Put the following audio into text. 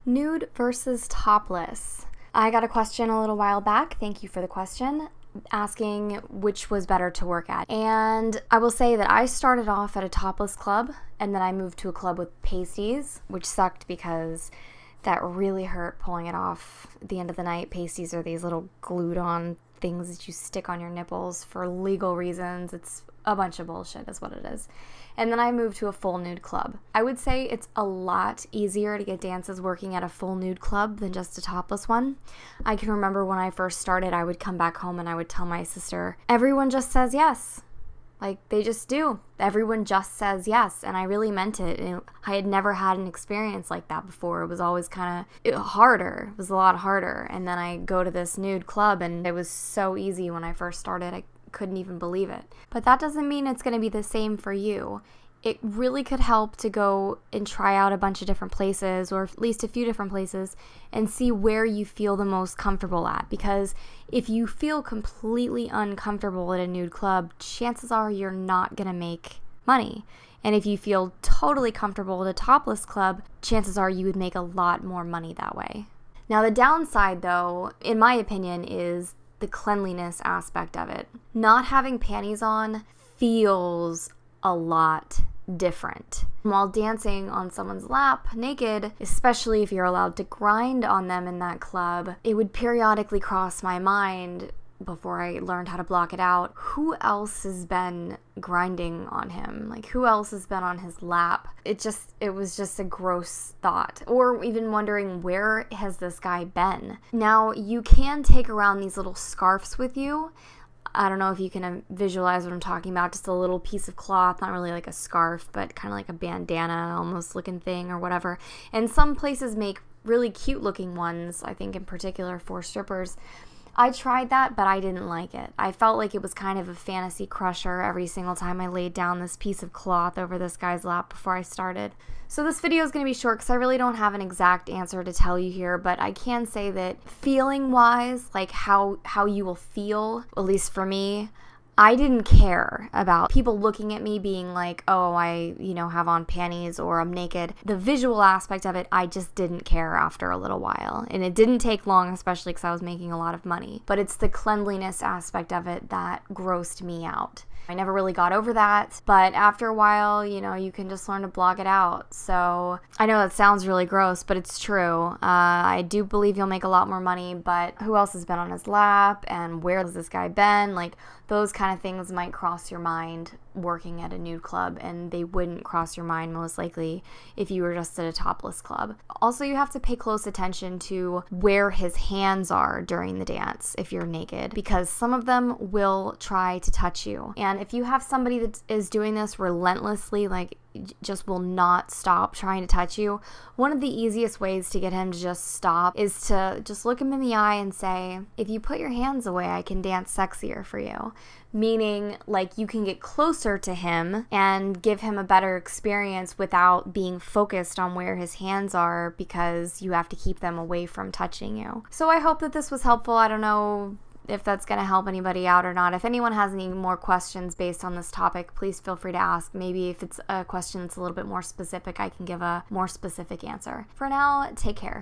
Nude versus topless. I got a question a little while back, thank you for the question, asking which was better to work at. And I will say that I started off at a topless club, and then I moved to a club with pasties, which sucked because that really hurt pulling it off at the end of the night. Pasties are these little glued on things that you stick on your nipples for legal reasons. It's a bunch of bullshit is what it is. And then I moved to a full nude club. I would say it's a lot easier to get dances working at a full nude club than just a topless one. I can remember when I first started, I would come back home and I would tell my sister, everyone just says yes. Like, they just do. Everyone just says yes, and I really meant it. And I had never had an experience like that before. It was always kind of harder. It was a lot harder. And then I go to this nude club, and it was so easy when I first started. I couldn't even believe it. But that doesn't mean it's going to be the same for you. It really could help to go and try out a bunch of different places, or at least a few different places, and see where you feel the most comfortable at. Because if you feel completely uncomfortable at a nude club, chances are you're not going to make money. And if you feel totally comfortable at a topless club, chances are you would make a lot more money that way. Now, the downside, though, in my opinion, is the cleanliness aspect of it. Not having panties on feels a lot different. While dancing on someone's lap naked, especially if you're allowed to grind on them in that club, it would periodically cross my mind before I learned how to block it out. Who else has been grinding on him? Like, who else has been on his lap? It was just a gross thought. Or even wondering, where has this guy been? Now, you can take around these little scarves with you. I don't know if you can visualize what I'm talking about, just a little piece of cloth, not really like a scarf, but kind of like a bandana almost looking thing or whatever. And some places make really cute looking ones, I think in particular for strippers. I tried that, but I didn't like it. I felt like it was kind of a fantasy crusher every single time I laid down this piece of cloth over this guy's lap before I started. So this video is going to be short because I really don't have an exact answer to tell you here, but I can say that feeling-wise, like how you will feel, at least for me, I didn't care about people looking at me being like, oh, I, have on panties or I'm naked. The visual aspect of it, I just didn't care after a little while. And it didn't take long, especially because I was making a lot of money. But it's the cleanliness aspect of it that grossed me out. I never really got over that, but after a while, you can just learn to block it out. So I know that sounds really gross, but it's true. I do believe you'll make a lot more money, but who else has been on his lap and where has this guy been? Like, those kind of things might cross your mind working at a nude club, and they wouldn't cross your mind most likely if you were just at a topless club. Also, you have to pay close attention to where his hands are during the dance if you're naked, because some of them will try to touch you. And if you have somebody that is doing this relentlessly, like just will not stop trying to touch you, one of the easiest ways to get him to just stop is to just look him in the eye and say, if you put your hands away, I can dance sexier for you. Meaning, like, you can get closer to him and give him a better experience without being focused on where his hands are, because you have to keep them away from touching you. So I hope that this was helpful. I don't know if that's going to help anybody out or not. If anyone has any more questions based on this topic, please feel free to ask. Maybe if it's a question that's a little bit more specific, I can give a more specific answer. For now, take care.